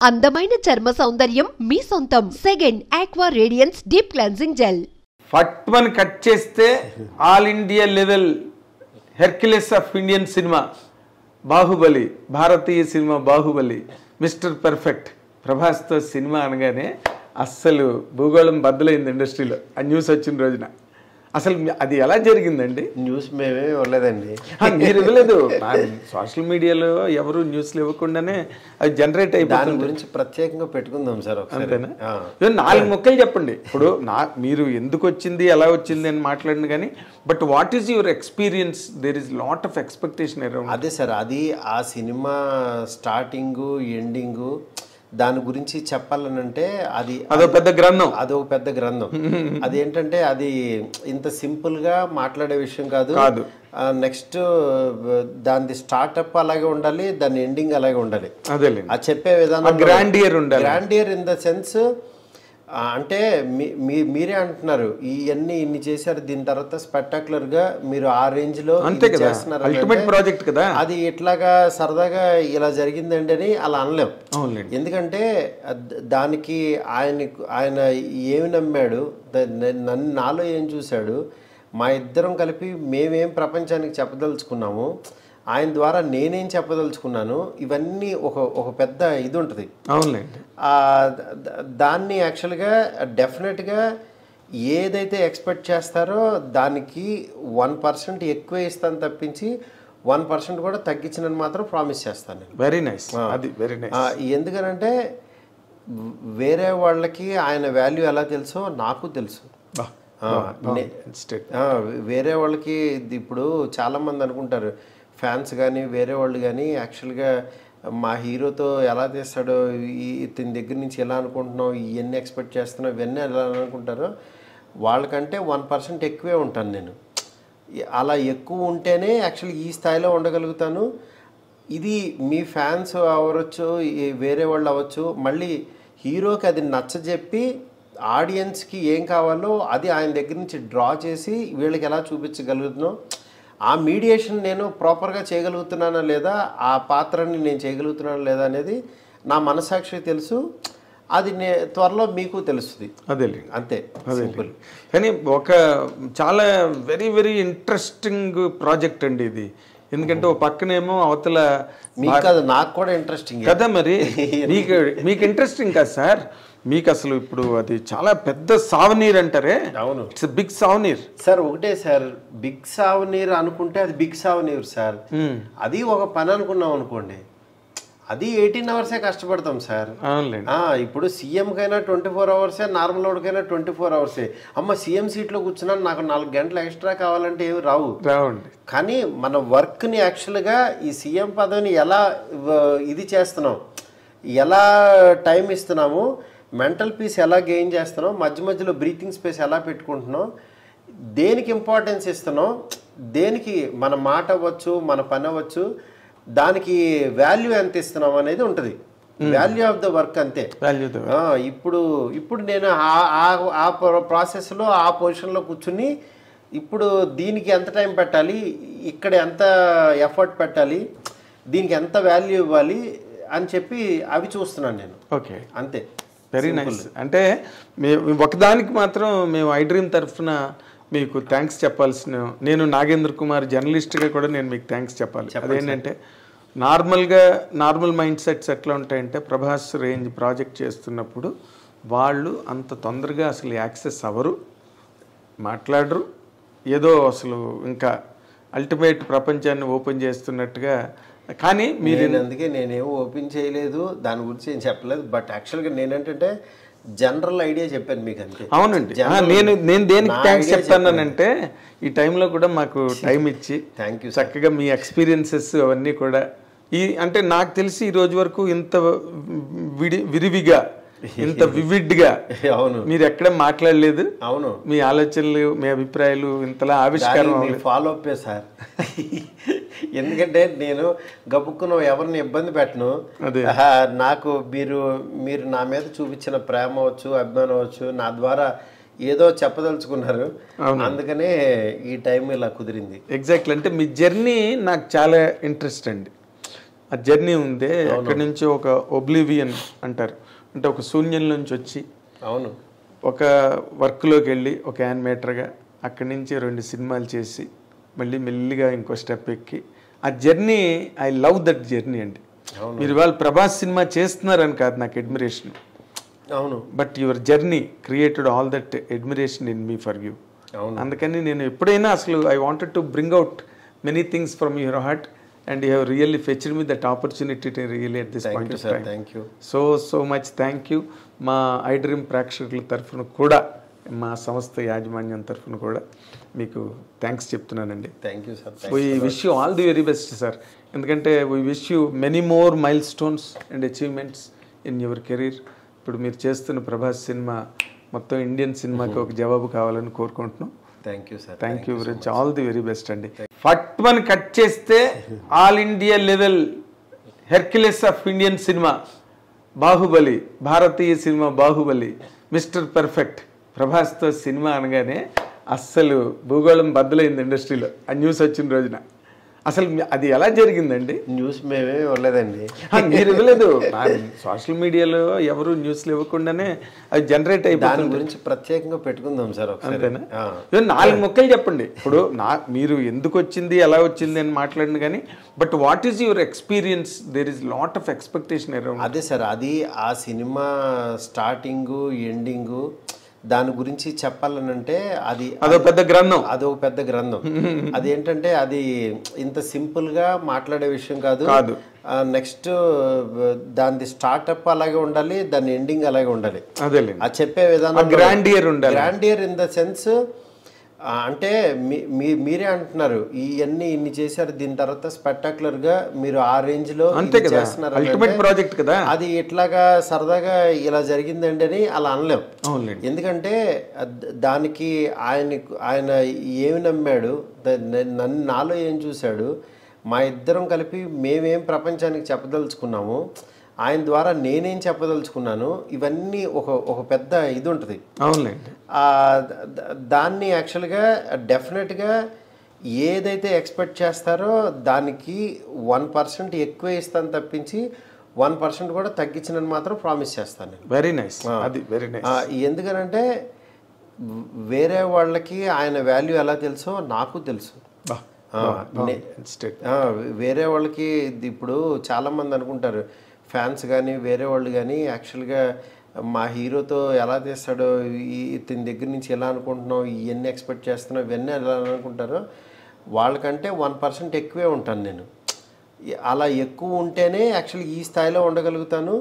అందమైన చర్మ సౌందర్యం మీ సొంతం. Second aqua radiance deep cleansing gel. ఫట్మని కట్ చేస్తే all India level Hercules of Indian cinema Baahubali, భారతీయ సినిమా బాహుబలి, మిస్టర్ పర్ఫెక్ట్ ప్రభాస్తో సినిమా అనగానే అస్సలు భూగోళం బద్దలైంది ఇండస్ట్రీలో ఆ న్యూస్ వచ్చిన రోజున. అసలు అది ఎలా జరిగిందండి? న్యూస్ మేమే ఇవ్వలేదండి. మీరు ఇవ్వలేదు, సోషల్ మీడియాలో ఎవరు న్యూస్లు ఇవ్వకుండానే అది జనరేట్ అయిపోతుంది. దాని గురించి ప్రత్యేకంగా పెట్టుకుందాం సార్. అంతేనా? 4 ముక్కలు చెప్పండి. ఇప్పుడు మీరు ఎందుకు వచ్చింది, ఎలా వచ్చింది అని మాట్లాడిన కానీ, but what is your experience? There is lot of expectation around. అదే సార్, అది ఆ సినిమా స్టార్టింగు ఎండింగు దాని గురించి చెప్పాలనంటే అదొక పెద్ద గ్రంథం. అదొక పెద్ద గ్రంథం. అదేంటంటే అది ఇంత సింపుల్ గా మాట్లాడే విషయం కాదు. నెక్స్ట్ దాని స్టార్ట్అప్ అలాగే ఉండాలి, దాని ఎండింగ్ అలాగే ఉండాలి. అది చెప్పే విధానం గ్రాండియర్ ఉండాలి. గ్రాండియర్ ఇన్ ద సెన్స్ అంటే మీరే అంటున్నారు ఇవన్నీ ఇన్ని చేశారు, దీని తర్వాత స్పెక్టాక్యులర్ గా మీరు ఆ రేంజ్ లో చేస్తున్నారు. అల్టిమేట్ ప్రాజెక్ట్ కదా అది. ఇట్లాగా సరదాగా ఇలా జరిగిందండి అని అలా అనలేం. ఎందుకంటే దానికి ఆయన ఏమి నమ్మాడు, నాలో ఏం చూశాడు, మా ఇద్దరం కలిపి మేమేం ప్రపంచానికి చెప్పదలుచుకున్నాము, ఆయన ద్వారా నేనేం చెప్పదలుచుకున్నాను, ఇవన్నీ ఒక పెద్ద ఇది ఉంటుంది. అవునండి. దాన్ని యాక్చువల్గా డెఫినెట్గా ఏదైతే ఎక్స్పెక్ట్ చేస్తారో దానికి 1% ఎక్కువ ఇస్తాను తప్పించి 1% కూడా తగ్గించినని మాత్రం ప్రామిస్ చేస్తాను నేను. Very nice. అది వెరీ నైస్. ఎందుకనంటే వేరే వాళ్ళకి ఆయన వాల్యూ ఎలా తెలుసో నాకు తెలుసు. వేరే వాళ్ళకి ఇప్పుడు చాలామంది అనుకుంటారు, ఫ్యాన్స్ కానీ వేరే వాళ్ళు కానీ యాక్చువల్గా మా హీరోతో ఎలా తీస్తాడో, ఇతని దగ్గర నుంచి ఎలా అనుకుంటున్నావు, ఇవన్నీ ఎక్స్పెక్ట్ చేస్తున్నావు, ఇవన్నీ ఎలా అనుకుంటారో, వాళ్ళకంటే 1% ఎక్కువే ఉంటాను నేను. అలా ఎక్కువ ఉంటేనే యాక్చువల్లీ ఈ స్థాయిలో ఉండగలుగుతాను. ఇది మీ ఫ్యాన్స్ అవ్వచ్చు, వేరే వాళ్ళు అవ్వచ్చు, మళ్ళీ హీరోకి అది నచ్చజెప్పి ఆడియన్స్కి ఏం కావాలో అది ఆయన దగ్గర నుంచి డ్రా చేసి వీళ్ళకి ఎలా చూపించగలుగుతున్నాం, ఆ మీడియేషన్ నేను ప్రాపర్గా చేయగలుగుతున్నానా లేదా, ఆ పాత్రని నేను చేయగలుగుతున్నానా లేదా అనేది నా మనసాక్షికి తెలుసు. అది త్వరలో మీకు తెలుస్తుంది. అదే అంతే. కానీ ఒక చాలా వెరీ వెరీ ఇంట్రెస్టింగ్ ప్రాజెక్ట్ అండి ఇది. ఎందుకంటే ఓ పక్కనేమో అవతల మీకు కాదు, నాకు కూడా ఇంట్రెస్టింగ్ కదా. మరి మీకు ఇంట్రెస్టింగ్ కదా సార్, మీకు అసలు ఇప్పుడు అది చాలా పెద్ద సావనీర్ అంటారే. అవును, ఇట్స్ బిగ్ సావనీర్ సార్. ఒకటే సార్, బిగ్ సావనీర్ అనుకుంటే అది బిగ్ సావనీర్ సార్. అది ఒక పని అనుకున్నాం అనుకోండి, అది 18 అవర్సే కష్టపడతాం సార్. ఇప్పుడు సీఎం కైనా 24 అవర్సే, నార్మల్ వాడికైనా 24 అవర్సే. అమ్మ సీఎం సీట్లో కూర్చున్నా నాకు 4 గంటలు ఎక్స్ట్రా కావాలంటే ఏమి రావండి. కానీ మన వర్క్ని యాక్చువల్గా ఈ సీఎం పదవిని ఎలా ఇది చేస్తున్నాం, ఎలా టైం ఇస్తున్నాము, మెంటల్ పీస్ ఎలా గెయిన్ చేస్తున్నాం, మధ్య మధ్యలో బ్రీతింగ్ స్పేస్ ఎలా పెట్టుకుంటున్నాం, దేనికి ఇంపార్టెన్స్ ఇస్తున్నాం, దేనికి మన మాట అవ్వచ్చు, మన పని అవ్వచ్చు, దానికి వాల్యూ ఎంత ఇస్తున్నాం అనేది ఉంటుంది. వాల్యూ ఆఫ్ ద వర్క్ అంతే. ఇప్పుడు నేను ఆ ప్రాసెస్లో ఆ పొజిషన్లో కూర్చుని ఇప్పుడు దీనికి ఎంత టైం పెట్టాలి, ఇక్కడ ఎంత ఎఫర్ట్ పెట్టాలి, దీనికి ఎంత వాల్యూ ఇవ్వాలి అని చెప్పి అవి చూస్తున్నాను నేను. ఓకే, అంతే. Very nice. అంటే ఒకదానికి మాత్రం మేము ఐ డ్రీమ్ తరఫున మీకు థ్యాంక్స్ చెప్పాల్సిన, నేను నాగేంద్ర కుమార్ జర్నలిస్ట్గా కూడా నేను మీకు థ్యాంక్స్ చెప్పాలి. అదేంటంటే నార్మల్ మైండ్ సెట్స్ ఎట్లా ఉంటాయంటే, ప్రభాస్ రేంజ్ ప్రాజెక్ట్ చేస్తున్నప్పుడు వాళ్ళు అంత తొందరగా అసలు యాక్సెస్ అవ్వరు, మాట్లాడరు, ఏదో అసలు ఇంకా అల్టిమేట్ ప్రపంచాన్ని ఓపెన్ చేస్తున్నట్టుగా. కానీ మీరు అందుకే నేనేమో ఓపెన్ చేయలేదు, దాని గురించి ఏం చెప్పలేదు. బట్ యాక్చువల్గా నేనేంటంటే జనరల్ ఐడియా చెప్పాను మీకు అంతే. అవునండి. నేను దేనికి థ్యాంక్స్ చెప్తానంటే, ఈ టైంలో కూడా మాకు టైం ఇచ్చి చక్కగా మీ ఎక్స్పీరియన్సెస్ అవన్నీ కూడా అంటే నాకు తెలిసి ఈ రోజు వరకు ఇంత విరివిగా, ఇంత వివిడ్గా మీరు ఎక్కడ మాట్లాడలేదు. అవును, మీ ఆలోచనలు, మీ అభిప్రాయాలు ఇంతలా ఆవిష్కారం ఫాలో అప్ సార్. ఎందుకంటే నేను గబుక్కును ఎవరిని ఇబ్బంది పెట్టను. నాకు మీరు నా మీద చూపించిన ప్రేమ అవచ్చు, అభిమానం అవచ్చు, నా ద్వారా ఏదో చెప్పదలుచుకున్నారు, అందుకనే ఈ టైం ఇలా కుదిరింది. ఎగ్జాక్ట్లీ. అంటే మీ జర్నీ నాకు చాలా ఇంట్రెస్ట్ అండి. ఆ జర్నీ ఉందే అక్కడి నుంచి ఒక ఒబ్లివియన్ అంటారు, అంటే ఒక శూన్యం నుంచి వచ్చి అవును ఒక వర్క్లోకి వెళ్ళి ఒక యానిమేటర్గా అక్కడి నుంచి 2 సినిమాలు చేసి మళ్ళీ మెల్లిగా ఇంకో స్టెప్ ఎక్కి ఆ journey, I love that journey అండి. మీరు వాళ్ళు ప్రభాస్ సినిమా చేస్తున్నారని కాదు నాకు అడ్మిరేషన్, అవును, but your journey created all that admiration in me for you. అందుకని నేను ఎప్పుడైనా అసలు I wanted to bring out many things from your heart and you have really fetched me that opportunity to really at this point of time. Thank you so much thank you. మా I dream ప్రేక్షకుల తరఫున కూడా, మా సంస్థ యాజమాన్యం తరఫున కూడా మీకు థ్యాంక్స్ చెప్తున్నానండి. Thank you sir. We wish you all the very best sir. ఎందుకంటే we wish you many more milestones and achievements in your career. ఇప్పుడు మీరు చేస్తున్న ప్రభాస్ సినిమా మొత్తం ఇండియన్ సినిమాకి ఒక జవాబు కావాలని కోరుకుంటున్నాం. Thank you sir. Thank you very much. All the very best అండి. ఫట్మని కట్ చేస్తే all India level Hercules of Indian cinema Baahubali, భారతీయ సినిమా బాహుబలి, మిస్టర్ పర్ఫెక్ట్ ప్రభాస్తో సినిమా అనగానే అస్సలు భూగోళం బద్దలైంది ఇండస్ట్రీలో ఆ న్యూస్ వచ్చిన రోజున. అసలు అది ఎలా జరిగిందండి? న్యూస్ మేమే ఇవ్వలేదండి. మీరు ఇవ్వలేదు, సోషల్ మీడియాలో ఎవరు న్యూస్లు ఇవ్వకుండానే అది జనరేట్ అయిపోతుంది. దాని గురించి ప్రత్యేకంగా పెట్టుకుందాం సార్. అంతేనా? 4 ముక్కలు చెప్పండి. ఇప్పుడు మీరు ఎందుకు వచ్చింది, ఎలా వచ్చింది అని మాట్లాడిన కానీ, but what is your experience? There is lot of expectation around. అదే సార్, అది ఆ సినిమా స్టార్టింగు ఎండింగు దాని గురించి చెప్పాలనంటే అదొక పెద్ద గ్రంథం. అది ఏంటంటే అది ఇంత సింపుల్ గా మాట్లాడే విషయం కాదు. నెక్స్ట్ దాని స్టార్ట్అప్ అలాగే ఉండాలి, దాని ఎండింగ్ అలాగే ఉండాలి. అది చెప్పే విధానం గ్రాండియర్ ఇన్ ద సెన్స్, అంటే మీరే అంటున్నారు ఇవన్నీ ఇన్ని చేశారు, దీని తర్వాత స్పెక్టాక్యులర్ గా మీరు ఆ రేంజ్ లో చేస్తున్నారు. అది ఇట్లాగా సరదాగా ఇలా జరిగిందండి అని అలా అనలేం. ఎందుకంటే దానికి ఆయన ఏమి నమ్మాడు, నాలో ఏం చూశాడు, మా ఇద్దరం కలిపి మేమేం ప్రపంచానికి చెప్పదలుచుకున్నాము, ఆయన ద్వారా నేనేం చెప్పదలుచుకున్నాను, ఇవన్నీ ఒక పెద్ద ఇది ఉంటుంది. దాన్ని యాక్చువల్గా డెఫినెట్గా ఏదైతే ఎక్స్పెక్ట్ చేస్తారో దానికి 1% ఎక్కువ ఇస్తాను తప్పించి 1% కూడా తగ్గించినని మాత్రం ప్రామిస్ చేస్తాను. Very nice. ఎందుకనంటే వేరే వాళ్ళకి ఆయన వాల్యూ ఎలా తెలుసో నాకు తెలుసు. వేరే వాళ్ళకి ఇప్పుడు చాలామంది అనుకుంటారు, ఫ్యాన్స్ కానీ వేరే వాళ్ళు కానీ, యాక్చువల్గా మా హీరోతో ఎలా తీస్తాడో, ఇతని దగ్గర నుంచి ఎలా అనుకుంటున్నావు, ఇవన్నీ ఎక్స్పెక్ట్ చేస్తున్నావు, ఇవన్నీ ఎలా అనుకుంటారో, వాళ్ళకంటే 1% ఎక్కువే ఉంటాను నేను. అలా ఎక్కువ ఉంటేనే యాక్చువల్లీ ఈ స్థాయిలో ఉండగలుగుతాను.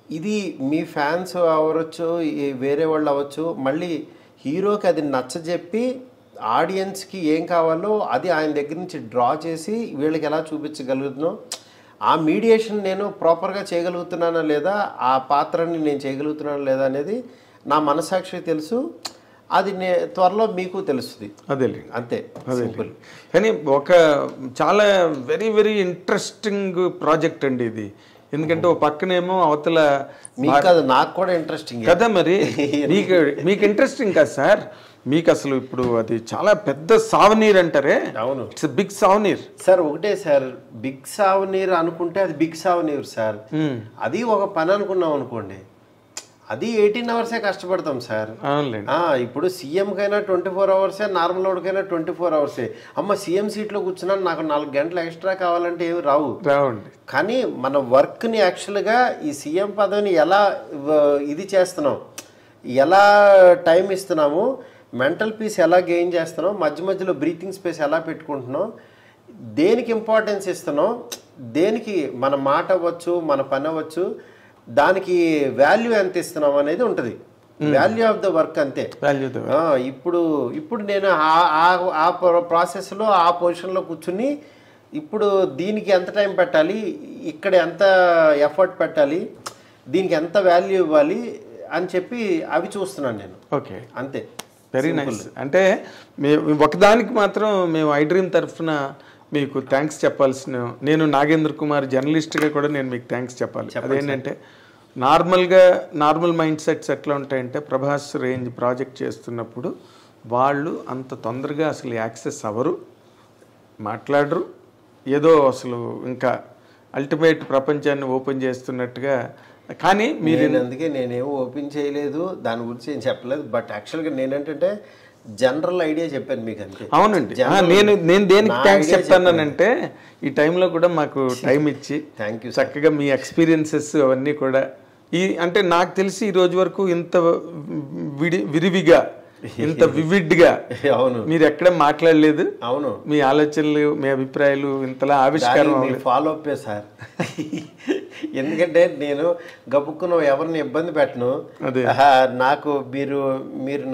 ఇది మీ ఫ్యాన్స్ అవ్వచ్చు, వేరే వాళ్ళు అవ్వచ్చు, మళ్ళీ హీరోకి అది నచ్చజెప్పి ఆడియన్స్కి ఏం కావాలో అది ఆయన దగ్గర నుంచి డ్రా చేసి వీళ్ళకి ఎలా చూపించగలుగుతున్నాం, ఆ మీడియేషన్ నేను ప్రాపర్గా చేయగలుగుతున్నానా లేదా, ఆ పాత్రని నేను చేయగలుగుతున్నానా లేదా అనేది నా మనసాక్షి తెలుసు. అది త్వరలో మీకు తెలుస్తుంది. అదే అంతే. కానీ ఒక చాలా వెరీ వెరీ ఇంట్రెస్టింగ్ ప్రాజెక్ట్ అండి ఇది. ఎందుకంటే ఒక పక్కనేమో అవతల నాకు కూడా ఇంట్రెస్టింగ్ కదా. మరి మీకు ఇంట్రెస్టింగ్ కదా సార్, మీకు అసలు ఇప్పుడు అది చాలా పెద్ద సావనీర్ అంటారే. అవును, ఇట్స్ బిగ్ సావనీర్ సార్. ఒకటే సార్, బిగ్ సావనీర్ అనుకుంటే అది బిగ్ సావనీర్ సార్. అది ఒక పని అనుకున్నాం అనుకోండి, అది 18 అవర్సే కష్టపడతాం సార్. ఇప్పుడు సీఎం కైనా 24 అవర్సే, నార్మల్ వాడికైనా 24 అవర్సే. అమ్మ సీఎం సీట్లో కూర్చున్నా నాకు 4 గంటలు ఎక్స్ట్రా కావాలంటే ఏమి రావండి. కానీ మన వర్క్ని యాక్చువల్గా ఈ సీఎం పదవిని ఎలా ఇది చేస్తున్నాం, ఎలా టైం ఇస్తున్నాము, మెంటల్ పీస్ ఎలా గెయిన్ చేస్తున్నాం, మధ్య మధ్యలో బ్రీతింగ్ స్పేస్ ఎలా పెట్టుకుంటున్నాం, దేనికి ఇంపార్టెన్స్ ఇస్తున్నాం, దేనికి మన మాట అవ్వచ్చు, మన పని అవ్వచ్చు, దానికి వాల్యూ ఎంత ఇస్తున్నాం అనేది ఉంటుంది. వాల్యూ ఆఫ్ ద వర్క్ అంతే. ఇప్పుడు నేను ఆ ప్రాసెస్లో ఆ పొజిషన్లో కూర్చుని ఇప్పుడు దీనికి ఎంత టైం పెట్టాలి, ఇక్కడ ఎంత ఎఫర్ట్ పెట్టాలి, దీనికి ఎంత వాల్యూ ఇవ్వాలి అని చెప్పి అవి చూస్తున్నాను నేను. ఓకే, అంతే. Very nice. అంటే ఒకదానికి మాత్రం మేము ఐ డ్రీమ్ తరఫున మీకు థ్యాంక్స్ చెప్పాల్సిన, నేను నాగేంద్ర కుమార్ జర్నలిస్ట్గా కూడా నేను మీకు థ్యాంక్స్ చెప్పాలి. అదేంటంటే నార్మల్ మైండ్ సెట్స్ ఎట్లా ఉంటాయంటే, ప్రభాస్ రేంజ్ ప్రాజెక్ట్ చేస్తున్నప్పుడు వాళ్ళు అంత తొందరగా అసలు యాక్సెస్ అవ్వరు, మాట్లాడరు, ఏదో అసలు ఇంకా అల్టిమేట్ ప్రపంచాన్ని ఓపెన్ చేస్తున్నట్టుగా. కానీ మీరు అందుకే నేనేమో ఓపెన్ చేయలేదు, దాని గురించి ఏం చెప్పలేదు. బట్ యాక్చువల్గా నేనేంటంటే జనరల్ ఐడియా చెప్పాను మీకు అంతే. అవునండి, నేను దేనికి థ్యాంక్స్ చెప్తానంటే ఈ టైంలో కూడా మాకు టైం ఇచ్చి చక్కగా మీ ఎక్స్పీరియన్సెస్ అవన్నీ కూడా అంటే నాకు తెలిసి ఈ రోజు వరకు ఇంత విరివిగా ఇంత వివిడ్గా అవును మీరు ఎక్కడ మాట్లాడలేదు. అవును, మీ ఆలోచనలు మీ అభిప్రాయాలు ఇంతలా ఆవిష్కారం ఫాలో అప్ సార్. ఎందుకంటే నేను గబుక్కును ఎవరిని ఇబ్బంది పెట్టను. నాకు మీరు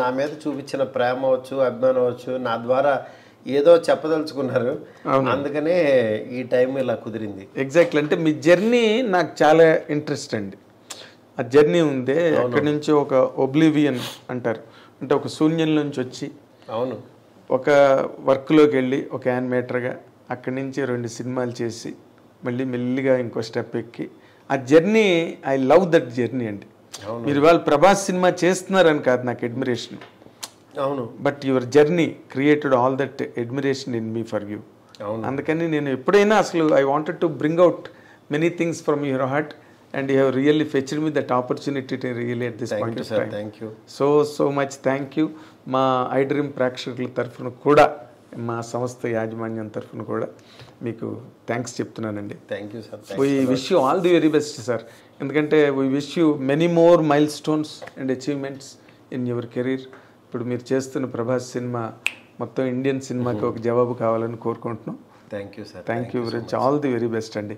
నా మీద చూపించిన ప్రేమ అవచ్చు, అభిమానం అవచ్చు, నా ద్వారా ఏదో చెప్పదలుచుకున్నారు, అందుకనే ఈ టైం ఇలా కుదిరింది. ఎగ్జాక్ట్లీ. అంటే మీ జర్నీ నాకు చాలా ఇంట్రెస్ట్ అండి. ఆ జర్నీ ఉందే అక్కడి నుంచి ఒక ఒబ్లివియన్ అంటారు, అంటే ఒక శూన్యం నుంచి వచ్చి అవును ఒక వర్క్లోకి వెళ్ళి ఒక యానిమేటర్గా అక్కడి నుంచి 2 సినిమాలు చేసి మళ్ళీ మెల్లిగా ఇంకో స్టెప్ ఎక్కి ఆ journey, I love that journey అండి. మీరు వాళ్ళు ప్రభాస్ సినిమా చేస్తున్నారని కాదు నాకు అడ్మిరేషన్, అవును, but your journey created all that admiration in me for you. అందుకని నేను ఎప్పుడైనా అసలు I wanted to bring out many things from your heart and you have really fetched me that opportunity to really at this point of time. Thank you so much. Thank you. మా I dream ప్రేక్షకుల తరఫున కూడా మా సంస్థ యాజమాన్యం తరఫున కూడా మీకు థ్యాంక్స్ చెప్తున్నానండి. Thank you sir. We wish you all the very best sir. ఎందుకంటే we wish you many more milestones and achievements in your career. ఇప్పుడు మీరు చేస్తున్న ప్రభాస్ సినిమా మొత్తం ఇండియన్ సినిమాకి ఒక జవాబు కావాలని కోరుకుంటున్నాం. Thank you sir. Thank you very much. All the very best అండి.